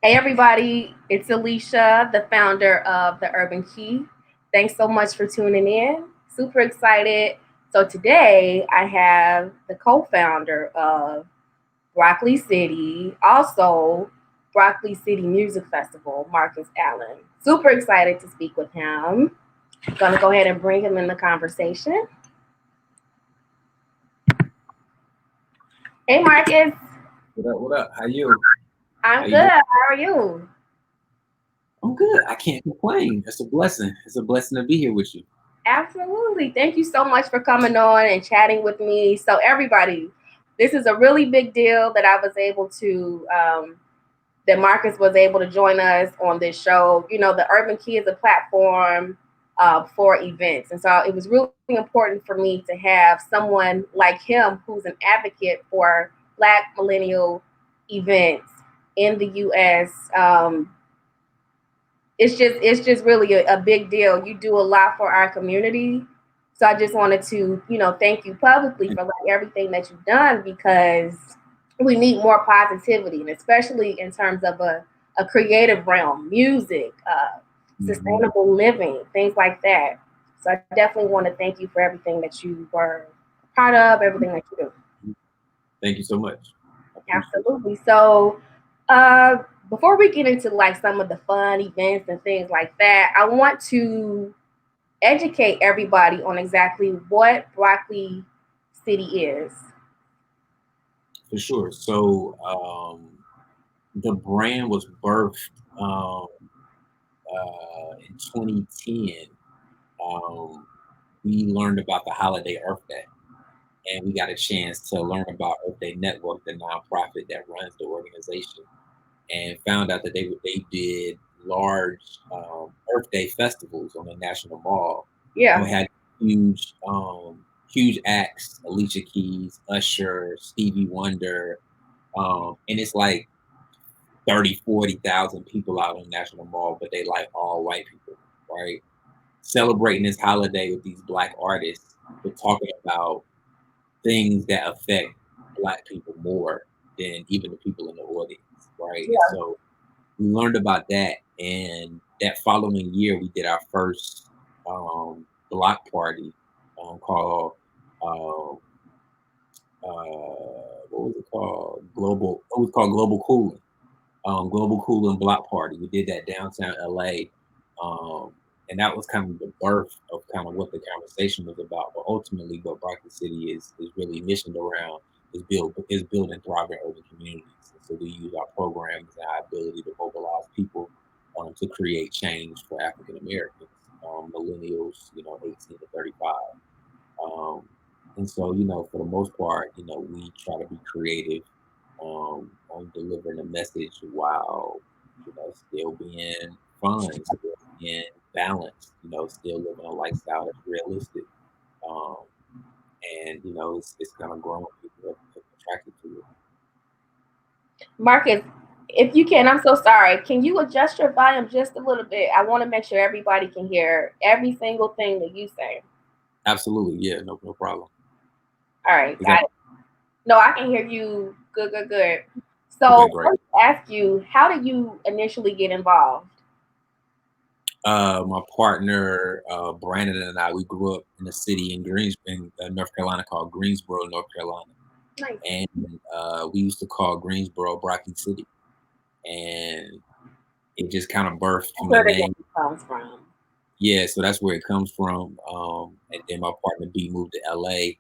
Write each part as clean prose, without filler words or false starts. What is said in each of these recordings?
Hey everybody, it's Alicia, the founder of the Urban Key. Thanks so much for tuning in. Super excited. So today I have the co-founder of Broccoli City, also Broccoli City Music Festival, Marcus Allen. Super excited to speak with him. Gonna go ahead and bring him in the conversation. Hey Marcus, What up? What up? How you? How I'm you good. doing? How are you? I'm good. I can't complain. It's a blessing. It's a blessing to be here with you. Absolutely. Thank you so much for coming on and chatting with me. So, everybody, this is a really big deal that I was able to, that Marcus was able to join us on this show. You know, the Urban Key is a platform for events. And so it was really important for me to have someone like him who's an advocate for Black millennial events in the US. It's just really a big deal. You do a lot for our community. So I just wanted to, thank you publicly for like everything that you've done because we need more positivity and especially in terms of a creative realm, music, Mhm. sustainable living, things like that. So I definitely want to thank you for everything that you were part of, everything that you do. Thank you so much. I appreciate Absolutely. So, uh, before we get into like some of the fun events and things like that, I want to educate everybody on exactly what Broccoli City is. it. For sure. So the brand was birthed in 2010. Um, we learned about the holiday Earth Day, and we got a chance to learn about Earth Day Network, the nonprofit that runs the organization, and found out that they did large Earth Day festivals on the National Mall. And Yeah. we had huge acts: Alicia Keys, Usher, Stevie Wonder, and it's like 30, 40,000 people out on National Mall, but they like all white people, right? Celebrating this holiday with these black artists, but talking about things that affect black people more than even the people in the audience, right? And Yeah. so we learned about that, and that following year we did our first block party called uh, what was it called? It was called Global Cooling. Global Cooling Block Party. We did that downtown LA, and that was kind of the birth of kind of what the conversation was about. But ultimately, what Broccoli City is really missioned around is building thriving urban communities. And so we use our programs and our ability to mobilize people to create change for African Americans, millennials, 18 to 35. Um, and so, for the most part, we try to be creative on delivering a message while, still being fun, still being balanced, still living a lifestyle that's realistic. Um, and, it's kind of growing. People are attracted to it. Marcus, if you can, I'm so sorry. Can you adjust your volume just a little bit? I want to make sure everybody can hear every single thing that you say. Absolutely. Yeah, no problem. All right, Is that got it. No, I can hear you good, good, good. okay? So Great. let's ask you, how did you initially get involved? My partner, Brandon, and I, we grew up in a city in North Carolina called Greensboro, North Carolina. Nice. And we used to call Greensboro Broccoli City, and it just kind of birthed That's from the where the name. name comes from. Yeah, so that's where it comes from. And then my partner B moved to LA,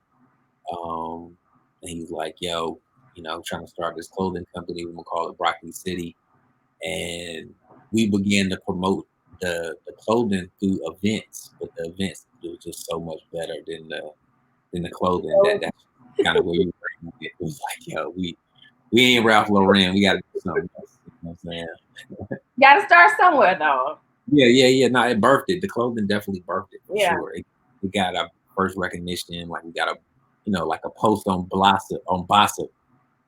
and he's like, "Yo, I'm trying to start this clothing company. We're gonna call it Broccoli City." And we began to promote the clothing through events, but the events it was just so much better than the clothing. So That's kind of where we were. It was like, yo, we ain't Ralph Lauren. We got to do something else. You know what I'm saying? you got to start somewhere, though. Yeah. No, it birthed it. The clothing definitely birthed it for Yeah. sure. We got our first recognition. Like we got like a post on Bossip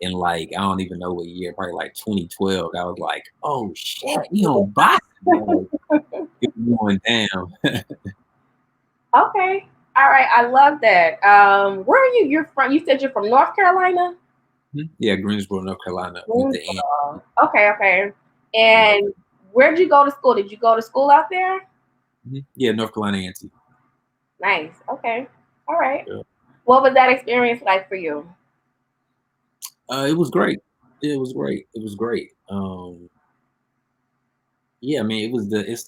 in like I don't even know what year, probably like 2012. I was like, oh shit, we on Bossip. Like, it's going down. Okay. All right. I love that. Where are you? You're from? You said you're from North Carolina. Yeah, Greensboro, North Carolina, with the end. Greensboro. Okay. Okay. And where'd you go to school? Did you go to school out there? Yeah, North Carolina A&T. Nice. Okay. All right. Yeah. What was that experience like for you? It was great. It was great. It was great. Yeah, I mean, it was it's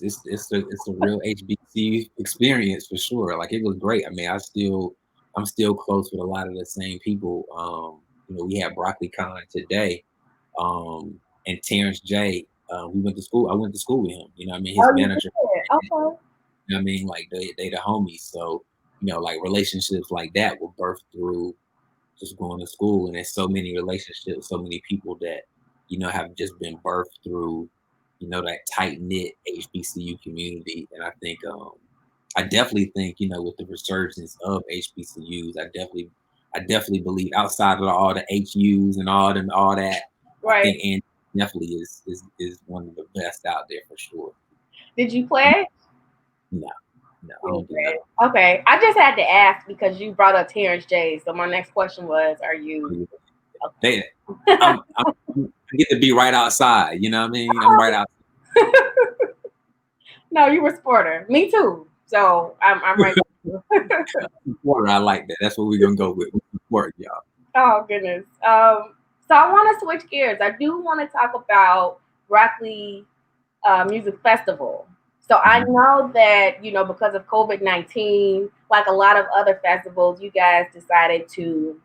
the real HBCU experience for sure. Like it was great. I mean, I'm still close with a lot of the same people. We had Broccoli Khan today, and Terrence J. We went to school. I went to school with him. You know, what I mean, his Oh, you manager. did. Okay. You know what I mean, like they the homies. So like relationships like that were birthed through just going to school, and there's so many relationships, so many people that have just been birthed through that tight knit HBCU community. And I definitely think with the resurgence of HBCUs, I definitely believe outside of all the HUs and all that, I Right. think and definitely is one of the best out there for sure. Did you play? No, no, I don't do nothing. Okay. I just had to ask because you brought up Terrence J. So my next question was, are you They, I get to be right outside. You know what I mean? I'm right out. No, you were sporter. Me too. So I'm right. Water, I like that. That's what we're gonna go with. Work, y'all. Oh goodness. So I want to switch gears. I do want to talk about Broccoli Music Festival. So I know that because of COVID-19, like a lot of other festivals, you guys decided to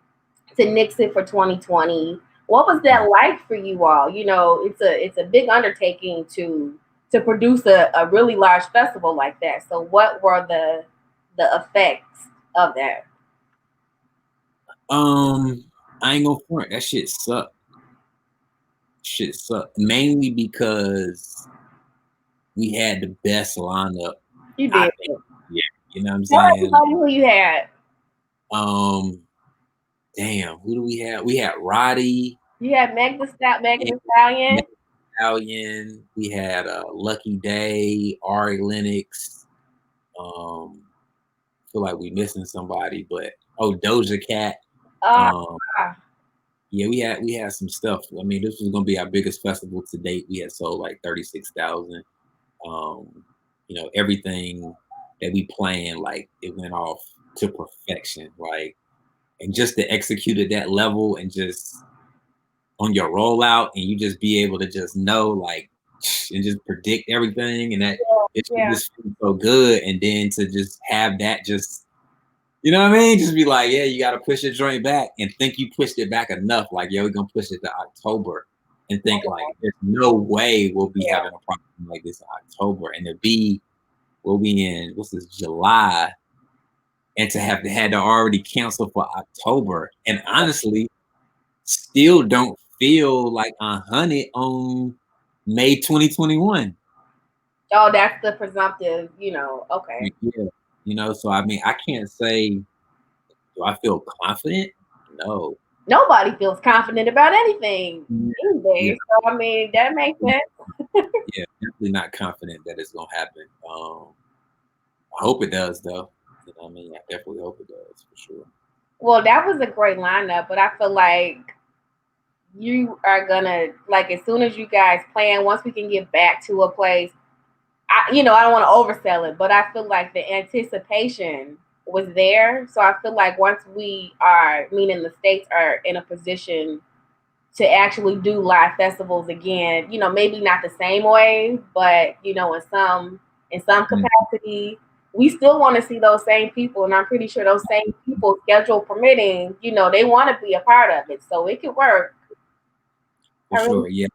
nix it for 2020. What was that like for you all? It's a big undertaking to produce a really large festival like that. So what were the effects of that? I ain't gonna front. That shit sucked. Shit sucked. Mainly because we had the best lineup. You I did. think. Yeah. You know what I'm Tell saying? everybody who you had. Damn, who do we have? We had Roddy. You had Megan Thee Stallion. Stallion. We had Lucky Day, Ari Lennox. Feel like we missing somebody, but Doja Cat. Uh, Yeah, we had some stuff. I mean, this was gonna be our biggest festival to date. We had sold like 36,000. Everything that we planned, like it went off to perfection. Like, and just to execute at that level and just on your rollout, and you just be able to just know, like, and just predict everything, and that it just feels so good. And then to just have that, just you know what I mean, just be like, yeah, you got to push your joint back, and think you pushed it back enough. Like, yo, we're gonna push it to October, and think like, there's no way we'll be having a problem like this in October, and we'll be in what's this, July, and to have had to already cancel for October, and honestly, still don't feel like 100 on May 2021. Oh, that's the presumptive, okay. Yeah, so I mean, I can't say, do I feel confident? No. Nobody feels confident about anything these days. Yeah. So I mean, that makes sense. Yeah, definitely not confident that it's gonna happen. I hope it does, though. You know what I mean? I definitely hope it does for sure. Well, that was a great lineup, but I feel like you are gonna like as soon as you guys plan, once we can get back to a place. I don't want to oversell it, but I feel like the anticipation was there. So I feel like once we are, meaning the states are in a position to actually do live festivals again, maybe not the same way, but in some capacity, we still want to see those same people, and I'm pretty sure those same people, schedule permitting, they want to be a part of it, so it could work. For sure, yeah.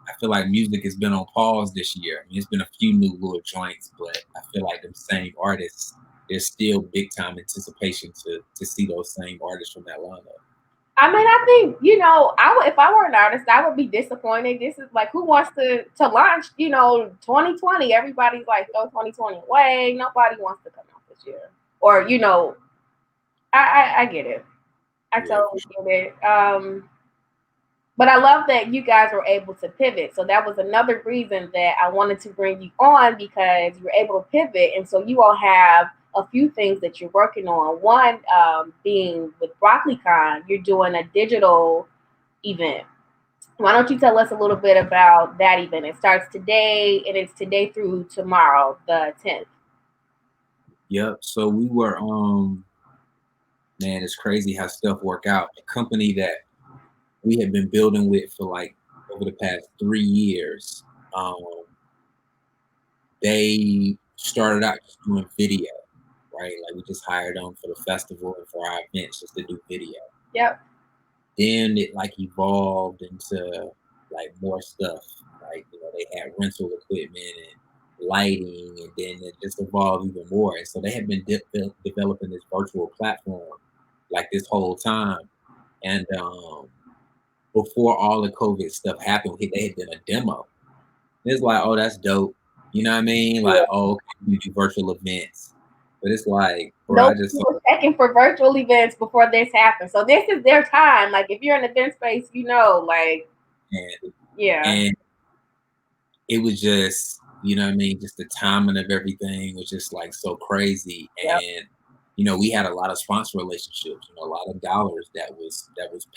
I feel like music has been on pause this year. I mean, it's been a few new little joints, but I feel like the same artists, there's still big time anticipation to see those same artists from that lineup. I mean, I think if I were an artist, I would be disappointed. This is like, who wants to launch 2020? Everybody's like, throw 2020 away. Nobody wants to come out this year, or I get it. I totally get it. But I love that you guys were able to pivot. So that was another reason that I wanted to bring you on, because you're able to pivot. And so you all have a few things that you're working on. One being with BroccoliCon, you're doing a digital event. Why don't you tell us a little bit about that event? It starts today and it's today through tomorrow, the 10th. Yep. So we were man, it's crazy how stuff work out. A company that we had been building with for like over the past 3 years. Um, they started out just doing video, right? Like we just hired them for the festival and for our events just to do video. Yep. Then it like evolved into like more stuff. Like, they had rental equipment and lighting, and then it just evolved even more. And so they had been developing this virtual platform like this whole time. And before all the COVID stuff happened, they had done a demo. It's like, oh, that's dope. You know what I mean? Yeah. Like, oh, okay, we do virtual events. But it's like, bro, I Nobody just saw, was checking for virtual events before this happened. So this is their time. Like if you're in the event space, like and, yeah. and it was just, you know what I mean? Just the timing of everything was just like so crazy. Yep. And, we had a lot of sponsor relationships, a lot of dollars that was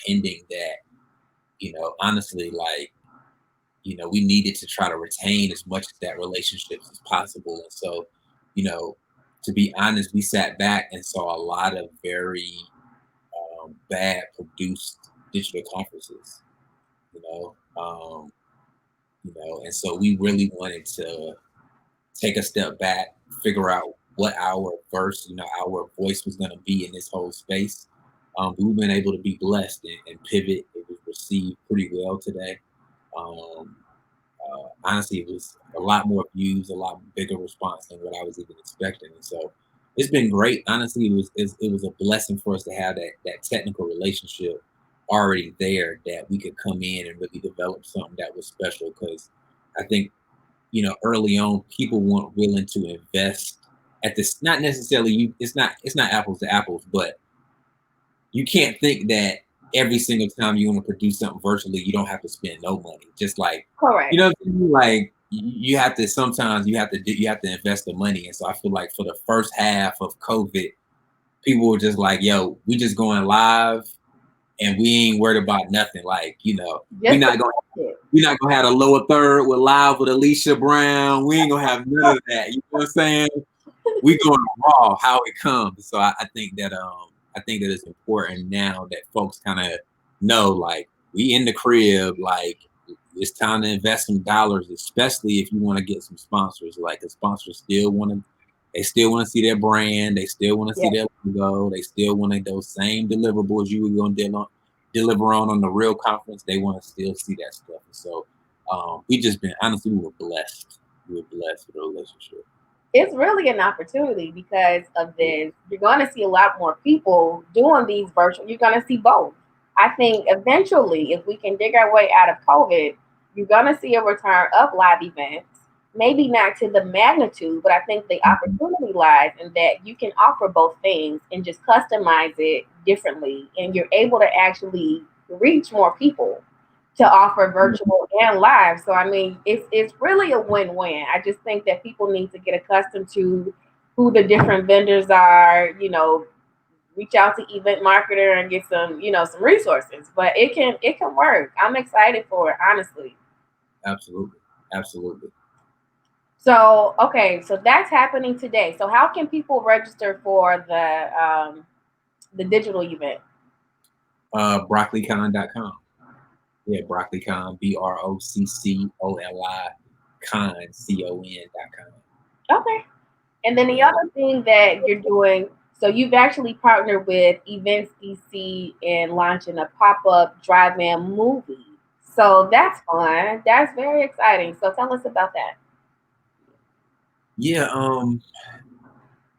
pending that, honestly, like, we needed to try to retain as much of that relationships as possible. And so, you know, to be honest, we sat back and saw a lot of very bad produced digital conferences, you know, and so we really wanted to take a step back, figure out what our our voice was going to be in this whole space. But we've been able to be blessed and pivot. It was received pretty well today. Um, Honestly, it was a lot more views, a lot bigger response than what I was even expecting. And so it's been great. Honestly, it was a blessing for us to have that technical relationship already there, that we could come in and really develop something that was special. Because I think, early on, people weren't willing to invest at this. Not necessarily you. It's not apples to apples, but you can't think that every single time you want to produce something virtually, you don't have to spend no money. Just like, Correct. what I mean? Like you have to, sometimes you have to invest the money. And so I feel like for the first half of COVID, people were just like, yo, we just going live and we ain't worried about nothing. Like, we're Just not gonna we're not gonna have a lower third with live with Alicia Brown. We ain't gonna have none of that. You know what I'm saying? We going raw how it comes. So I think that it's important now that folks kind of know, like, we in the crib, like it's time to invest some dollars, especially if you want to get some sponsors. Like the sponsors they still want to see their brand, they still want to see their logo, they still want those same deliverables you were gonna deliver on the real conference. They want to still see that stuff. And so we just been honestly, we were blessed. We were blessed with the relationship. It's really an opportunity because of this. You're going to see a lot more people doing these virtual. You're going to see both. I think eventually, if we can dig our way out of COVID, you're going to see a return of live events. Maybe not to the magnitude, but I think the opportunity lies in that you can offer both things and just customize it differently. And you're able to actually reach more people to offer virtual and live. So I mean, it's really a win-win. I just think that people need to get accustomed to who the different vendors are. Reach out to event marketer and get some resources. But it can work. I'm excited for it, honestly. Absolutely. Absolutely. So okay, so that's happening today. So how can people register for the digital event? BroccoliCon.com. Yeah, BroccoliCon, BROCCOLI CON.com. Okay. And then the other thing that you're doing, so you've actually partnered with Events DC and launching a pop-up drive-in movie. So that's fun. That's very exciting. So tell us about that. Yeah,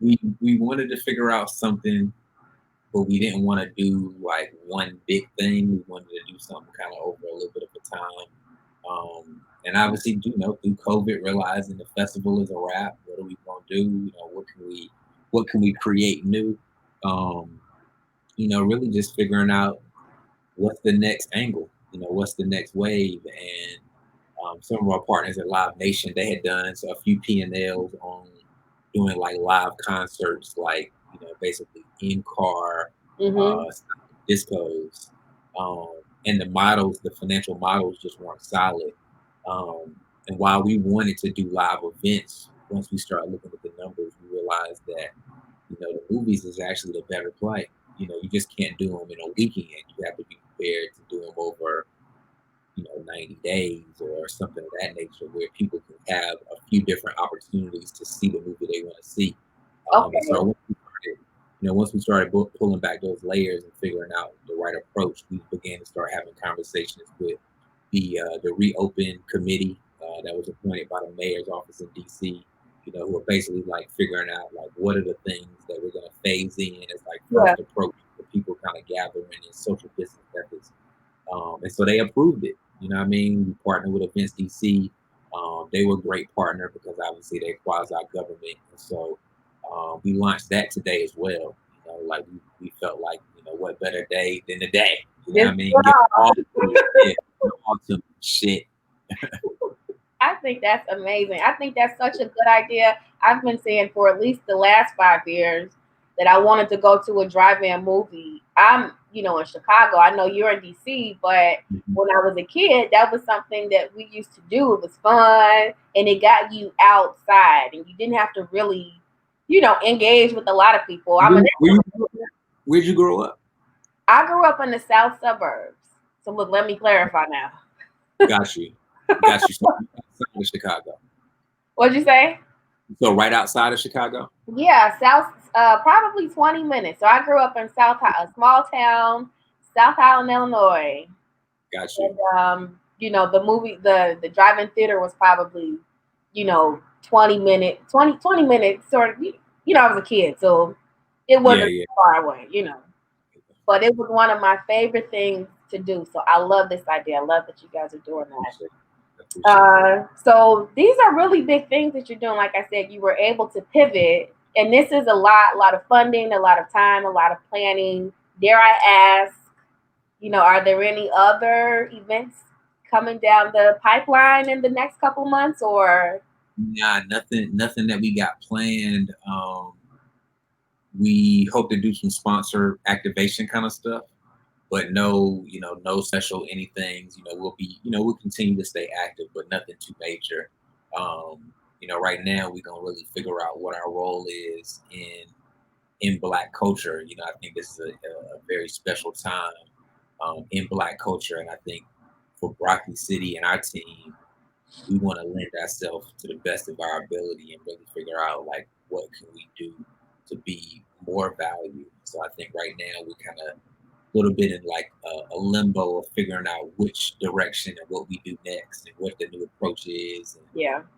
we wanted to figure out something, but we didn't want to do like one big thing. We wanted to do something kind of over a little bit of a time. And obviously, through COVID, realizing the festival is a wrap. What are we gonna do? What can we create new? Um, really just figuring out what's the next angle. What's the next wave? And some of our partners at Live Nation, they had done a few P&Ls on doing like live concerts, like basically in car Mm-hmm. discos. and the financial models just weren't solid. And while we wanted to do live events, once we started looking at the numbers, we realized that the movies is actually the better play. You just can't do them in a weekend. You have to be prepared to do them over 90 days or something of that nature, where people can have a few different opportunities to see the movie they want to see. Okay. And so once we started pulling back those layers and figuring out the right approach, we began to start having conversations with the Reopen Committee that was appointed by the mayor's office in DC. Who are basically like figuring out like what are the things that we're going to phase in as like first approach for people kind of gathering and social distance methods. And so they approved it. You know what I mean? We partnered with Events DC. They were a great partner because obviously they're quasi government. And so we launched that today as well. Like we felt like, what better day than the day? You know what I mean? Get all to shit. I think that's amazing. I think that's such a good idea. I've been saying for at least the last 5 years that I wanted to go to a drive-in movie. I'm, in Chicago. I know you're in DC, but when I was a kid, that was something that we used to do. It was fun, and it got you outside, and you didn't have to really, engage with a lot of people. Where'd you grow up? I grew up in the south suburbs. So look, let me clarify now. Got you. So outside of Chicago. What'd you say? So right outside of Chicago? Yeah, probably 20 minutes. So I grew up in a small town, South Highland, Illinois. Got you. And the drive-in theater was probably, 20 minutes, or I was a kid, so it wasn't far away, But it was one of my favorite things to do. So I love this idea. I love that you guys are doing that. So these are really big things that you're doing. Like I said, you were able to pivot, and this is a lot of funding, a lot of time, a lot of planning. Dare I ask, are there any other events coming down the pipeline in the next couple months, or? Nah, nothing that we got planned. We hope to do some sponsor activation kind of stuff, but no special anythings. We'll continue to stay active, but nothing too major. Right now we're gonna really figure out what our role is in Black culture. I think this is a very special time in Black culture, and I think for Broccoli City and our team, we want to lend ourselves to the best of our ability and really figure out like what can we do to be more valued. So I think right now we're kind of a little bit in like a limbo of figuring out which direction and what we do next and what the new approach is. And,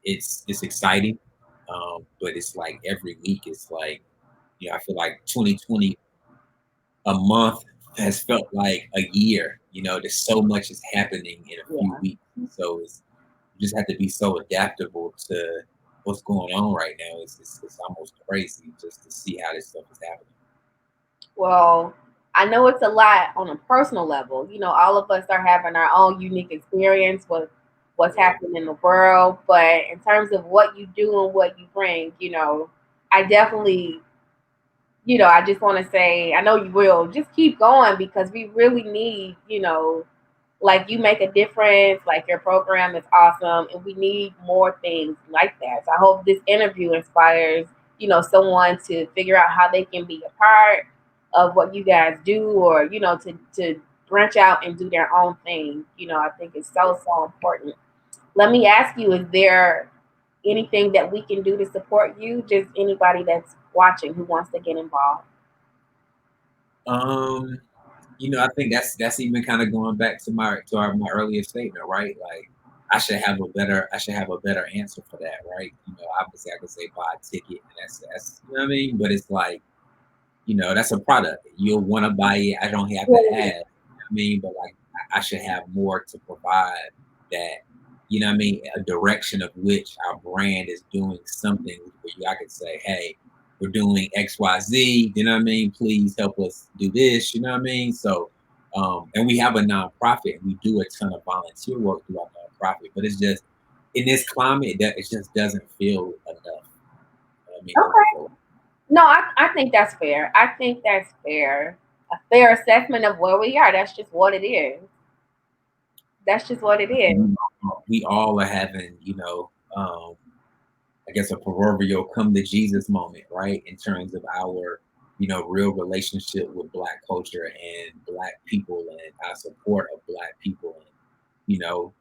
it's exciting, but it's like every week it's like, I feel like 2020, a month has felt like a year. There's so much is happening in a few weeks. So you just have to be so adaptable to what's going on right now. It's almost crazy just to see how this stuff is happening. Well, I know it's a lot on a personal level. All of us are having our own unique experience with what's happening in the world. But in terms of what you do and what you bring, I definitely, I just want to say, I know you will just keep going, because we really need, like you make a difference, like your program is awesome, and we need more things like that. So I hope this interview inspires, someone to figure out how they can be a part of what you guys do, or, to branch out and do their own thing. I think it's so important. Let me ask you, is there anything that we can do to support you? Just anybody that's watching who wants to get involved. I think that's even kind of going back to my earlier statement, right? Like I should have a better answer for that, right? Obviously I could say buy a ticket, and that's you know what I mean? But it's like, that's a product. You'll want to buy it. I don't have to ask. You know what I mean? But like I should have more to provide that, I mean, a direction of which our brand is doing something where I could say, hey, we're doing XYZ, you know what I mean? Please help us do this, you know what I mean? So, and we have a nonprofit. We do a ton of volunteer work through our nonprofit, but it's just in this climate that it just doesn't feel enough. You know what I mean? Okay. No, I think that's fair. a fair assessment of where we are. That's just what it is. That's just what it is. We all are having, I guess a proverbial come to Jesus moment, right? In terms of our, real relationship with Black culture and Black people and our support of Black people. And, you know,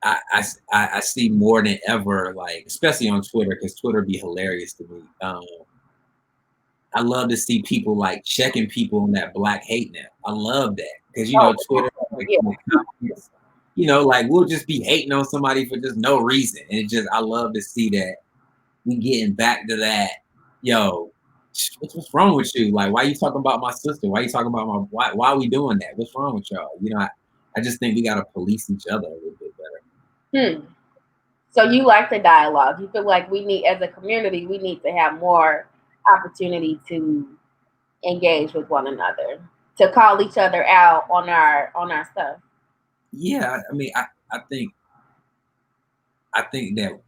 I see more than ever, like, especially on Twitter, because Twitter be hilarious to me. I love to see people like checking people on that Black hate now. I love that because Twitter, like, like we'll just be hating on somebody for just no reason, and I love to see that we getting back to that. Yo, what's wrong with you? Like, why are you talking about my sister? Why are you talking about why are we doing that? What's wrong with y'all? I just think we gotta police each other a little bit better. So you like the dialogue. You feel like we need, as a community, we need to have more opportunity to engage with one another, to call each other out on our stuff. Yeah, I mean, I think that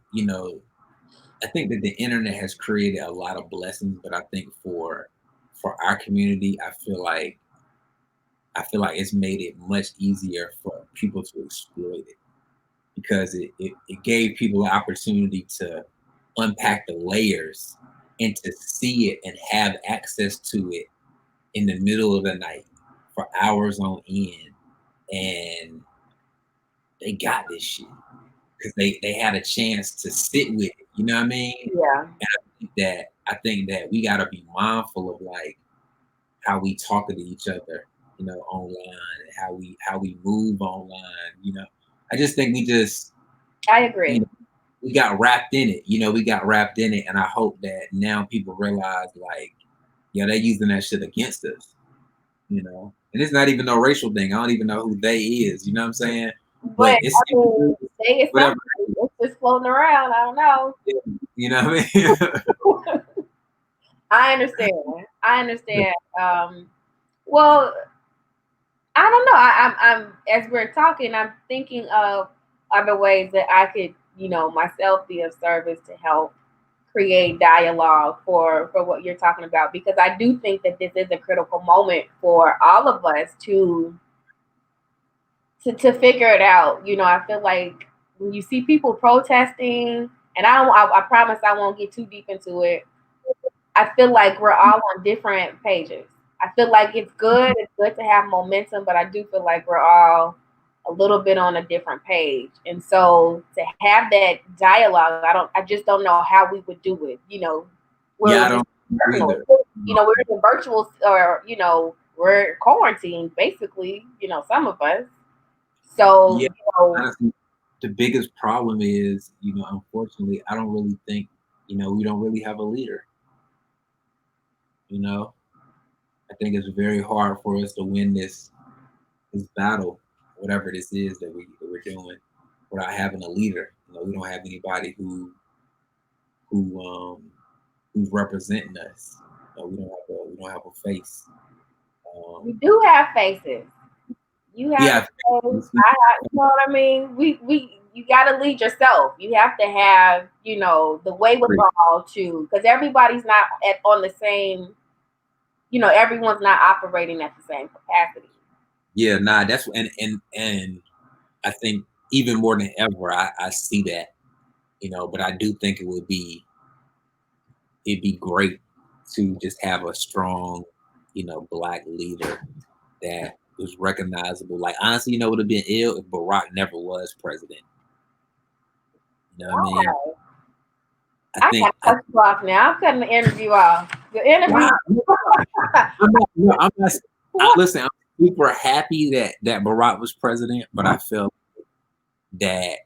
I think that the internet has created a lot of blessings, but I think for our community, I feel like it's made it much easier for people to exploit it, because it gave people the opportunity to unpack the layers and to see it and have access to it in the middle of the night for hours on end. And they got this shit because they had a chance to sit with it. You know what I mean? Yeah. And I think that we gotta be mindful of like how we talk to each other, online, and how we move online. I just think I agree. We got wrapped in it. We got wrapped in it, and I hope that now people realize, like, yeah, they're using that shit against us. And it's not even no racial thing. I don't even know who they is. You know what I'm saying? But it's just floating around. I don't know. You know what I mean? I understand. Well, I don't know. I'm as we're talking, I'm thinking of other ways that I could, myself be of service to help create dialogue for what you're talking about, because I do think that this is a critical moment for all of us to figure it out. I feel like when you see people protesting, and I promise I won't get too deep into it. I feel like we're all on different pages. I feel like it's good to have momentum, but I do feel like we're all a little bit on a different page. And so to have that dialogue, I just don't know how we would do it. I don't either. We're in virtual, or we're quarantined basically, some of us. So honestly, the biggest problem is, unfortunately, I don't really think, we don't really have a leader. I think it's very hard for us to win this battle, whatever this is that we're doing, without having a leader. We don't have anybody who's representing us. We don't have a face. We do have faces. You have faces. You know what I mean? You got to lead yourself. You have to have, the wherewithal to, because everybody's not on the same. Everyone's not operating at the same capacity. Yeah, that's and I think even more than ever, I see that, but I do think it'd be great to just have a strong, Black leader that was recognizable. Like, honestly, it would have been ill if Barack never was president. You know what I mean? I got to cut you off now. I'm cutting the interview off. The interview. Listen, I'm super happy that Barack was president, but I felt that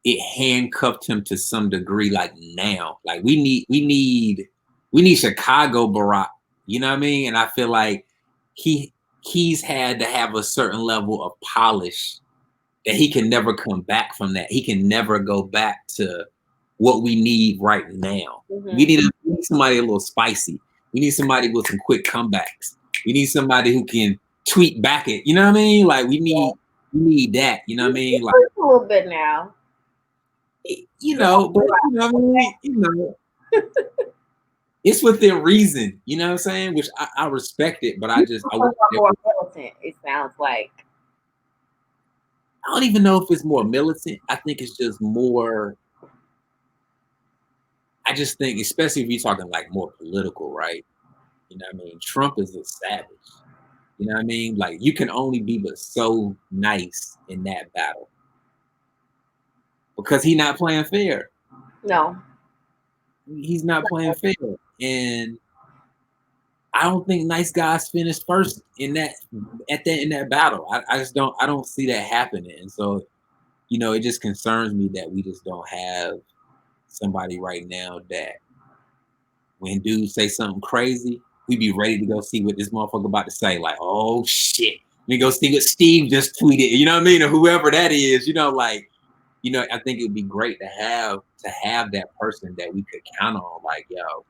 it handcuffed him to some degree. Like, now, like we need Chicago Barack. You know what I mean? And I feel like he's had to have a certain level of polish that he can never come back from that. He can never go back to what we need right now. Mm-hmm. We need somebody a little spicy. We need somebody with some quick comebacks. We need somebody who can tweet back it. You know what I mean? Like, we need that. You know what I mean? Like, a little bit now. But you know what I mean? it's within reason. You know what I'm saying? Which I respect it, but I Are more militant, it sounds like. I don't even know if it's more militant. I think it's just more. I just think, especially if you're talking like more political, right? You know what I mean? Trump is a savage. You know what I mean? Like you can only be but so nice in that battle because he's not playing fair. No. He's not playing fair, and I don't think nice guys finish first in that battle. I just don't. I don't see that happening, and so it just concerns me that we just don't have somebody right now that when dudes say something crazy, we be ready to go see what this motherfucker about to say. Like, oh shit, we go see what Steve just tweeted. You know what I mean, or whoever that is. I think it would be great to have that person that we could count on. Like, yo,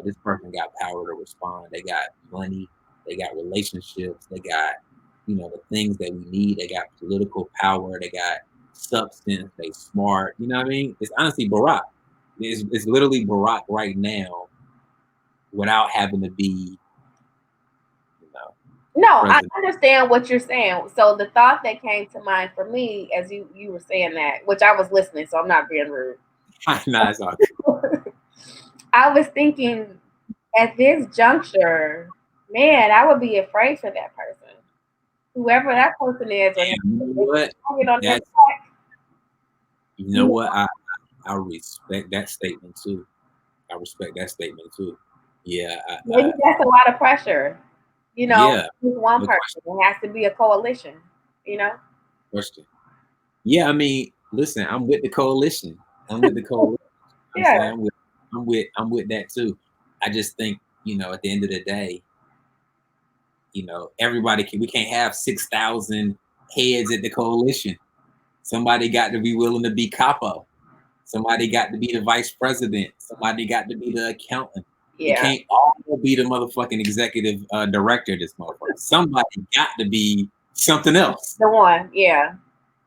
this person got power to respond. They got money. They got relationships. They got, the things that we need. They got political power. They got substance. They smart. You know what I mean? It's honestly Barack. It's literally Barack right now without having to be, No, I president. understand what you're saying. So the thought that came to mind for me as you were saying that, which I was listening, so I'm not being rude. Nah, it's all I was thinking at this juncture, man, I would be afraid for that person. Whoever that person is, or You know what? on their That's, back. you know what? I respect that statement too. I respect that statement too. Yeah. Maybe that's a lot of pressure. Yeah. With one No person. It has to be a coalition, question. Yeah, I mean, listen, I'm with the coalition. I'm with the coalition. I'm Yeah. saying I'm with that too. I just think, at the end of the day, we can't have 6,000 heads at the coalition. Somebody got to be willing to be capo. Somebody got to be the vice president. Somebody got to be the accountant. It Yeah. can't all be the motherfucking executive director of this motherfucker. Somebody got to be something else. The one, yeah.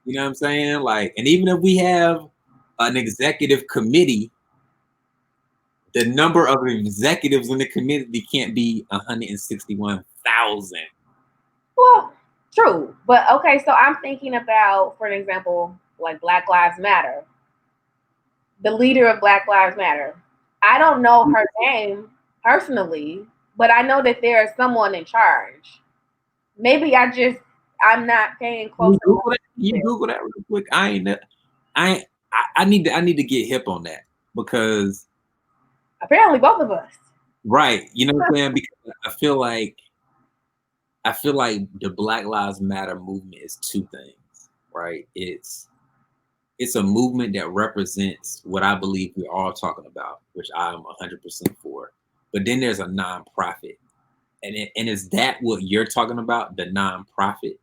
You know what I'm saying? Like, and even if we have an executive committee, the number of executives in the committee can't be 161,000. Well, true. But okay, so I'm thinking about, for an example, like Black Lives Matter. The leader of Black Lives Matter. I don't know her name personally, but I know that there is someone in charge. Maybe I'm not paying close attention. You Google that real quick. I need to get hip on that because Apparently both of us. right, you know what I'm saying? Because I feel like the Black Lives Matter movement is two things, right? It's a movement that represents what I believe we're all talking about, which I'm 100% for. But then there's a nonprofit, and is that what you're talking about? The nonprofit?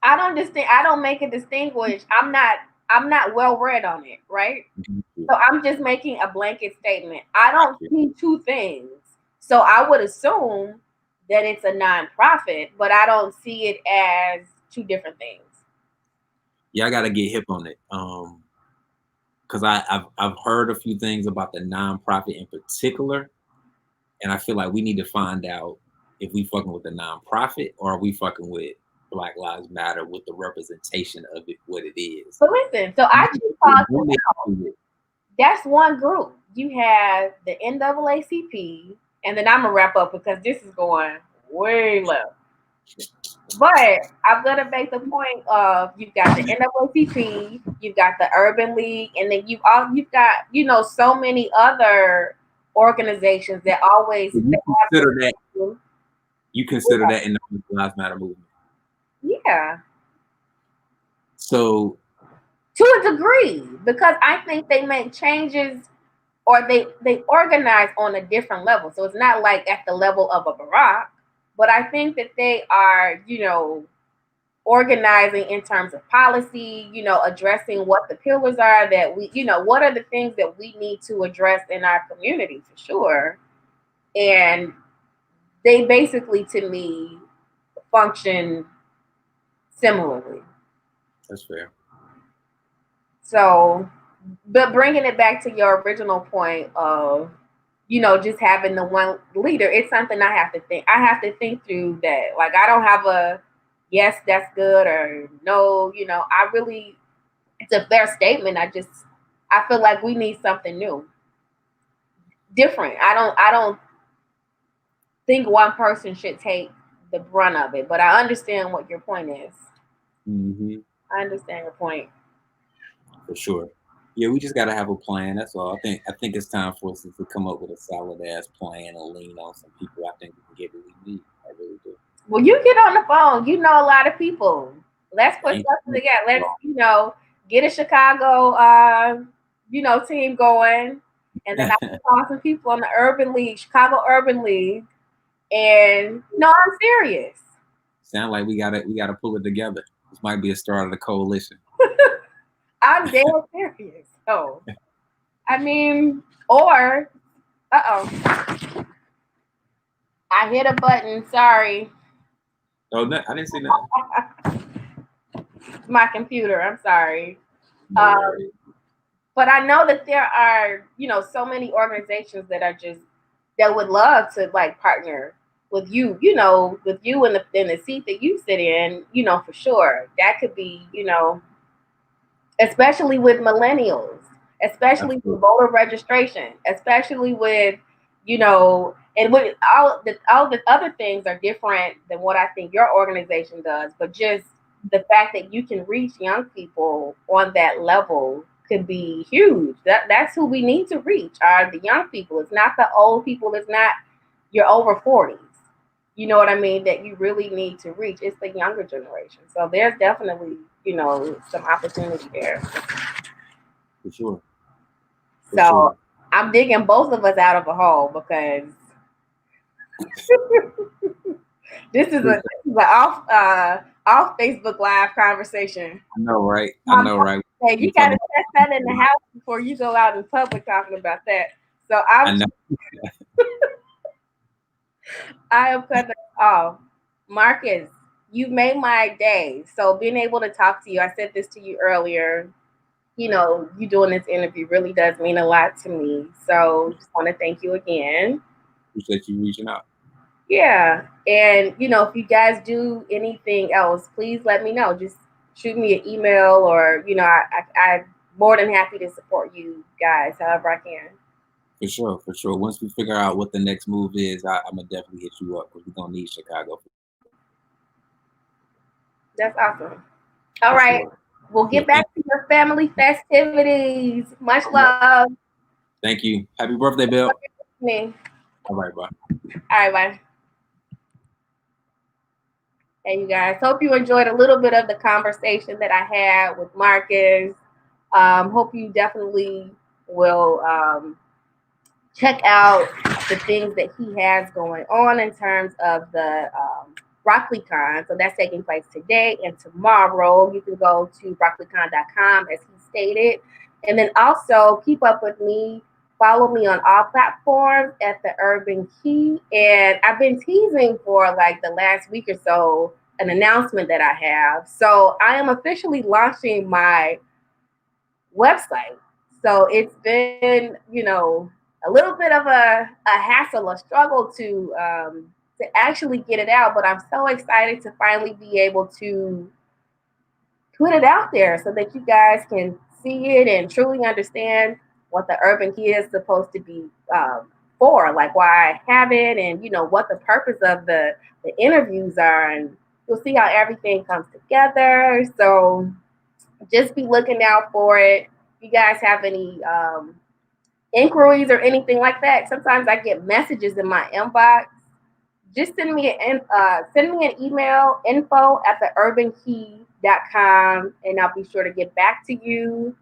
I don't understand. I don't make a distinguish. I'm not well read on it, right? So I'm just making a blanket statement. I don't see two things. So I would assume that it's a nonprofit, but I don't see it as two different things. Yeah, I gotta get hip on it. Because I've heard a few things about the nonprofit in particular, and I feel like we need to find out if we fucking with the nonprofit or are we fucking with Black Lives Matter with the representation of it, what it is. But listen, so I just thought that's one group. You have the NAACP, and then I'm gonna wrap up because this is going way left. But I'm gonna make the point of you've got the NAACP, you've got the Urban League, and then you've got so many other organizations that always you consider that in the Black Lives Matter movement. Yeah. So to a degree, because I think they make changes or they organize on a different level. So it's not like at the level of a Barack, but I think that they are, organizing in terms of policy, addressing what the pillars are that what are the things that we need to address in our community for sure. And they basically, to me, function similarly. That's fair. So, but bringing it back to your original point of, just having the one leader. It's something I have to think. I have to think through that. Like, I don't have a yes, that's good, or no, I really, it's a fair statement. I feel like we need something new, different. I don't think one person should take the brunt of it, but I understand what your point is. Mm-hmm. I understand your point. For sure. Yeah, we just gotta have a plan. That's all. I think it's time for us to come up with a solid ass plan and lean on some people. I think we can get what we need. I really do. Well, you get on the phone. You know a lot of people. Let's put Thank something you. together. Let's, get a Chicago, team going, and then I can call some people on the Urban League, Chicago Urban League, and no, I'm serious. Sound like we gotta pull it together. This might be a start of the coalition. I'm dead serious. So, I mean, or, I hit a button. Sorry, Oh, no, I didn't see nothing. my computer. I'm sorry. No worries. But I know that there are, so many organizations that would love to like partner with you, with you in the seat that you sit in, for sure. That could be, especially with millennials, especially with Absolutely. voter registration, especially with, and with all the other things are different than what I think your organization does, but just the fact that you can reach young people on that level could be huge. That's who we need to reach, are the young people. It's not the old people, it's not your over 40s. You know what I mean? That you really need to reach. It's the younger generation. So there's definitely, some opportunity there. For sure. For So sure. I'm digging both of us out of a hole because Appreciate this is a off Facebook Live conversation. I know, right? I Mom, know, right? hey, We you got to talking test that in the about house before you go out in public talking about that. So I know. I am cutting off. Marcus, you've made my day. So being able to talk to you, I said this to you earlier. You doing this interview really does mean a lot to me. So just want to thank you again. Appreciate you reaching out. Yeah. And, if you guys do anything else, please let me know. Just shoot me an email or, I'm more than happy to support you guys however I can. For sure, for sure. Once we figure out what the next move is, I'm gonna definitely hit you up because we're gonna need Chicago That's awesome. All for right. sure. We'll Sure. get back to your family festivities. Much All right. love. Thank you. Happy birthday, Bill. Me. All right, bye. All right, bye. Hey, you guys. Hope you enjoyed a little bit of the conversation that I had with Marcus. Hope you definitely will check out the things that he has going on in terms of the BroccoliCon. So that's taking place today and tomorrow. You can go to BroccoliCon.com as he stated. And then also keep up with me. Follow me on all platforms at the Urban Key. And I've been teasing for like the last week or so an announcement that I have. So I am officially launching my website. So it's been, a little bit of a hassle, a struggle to actually get it out, but I'm so excited to finally be able to put it out there so that you guys can see it and truly understand what the Urban Key is supposed to be for, like why I have it, and what the purpose of the interviews are, and you'll see how everything comes together. So just be looking out for it. If you guys have any inquiries or anything like that, sometimes I get messages in my inbox. Just send me an email, info@theurbankey.com, and I'll be sure to get back to you.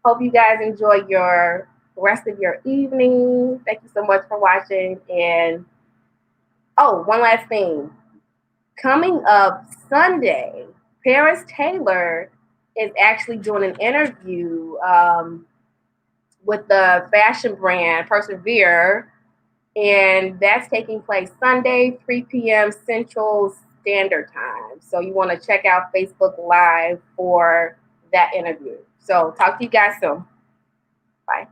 Hope you guys enjoy your rest of your evening. Thank you so much for watching. And one last thing. Coming up Sunday, Paris Taylor is actually doing an interview with the fashion brand Persevere, and that's taking place Sunday, 3 p.m. Central Standard Time. So you want to check out Facebook Live for that interview. So talk to you guys soon. Bye.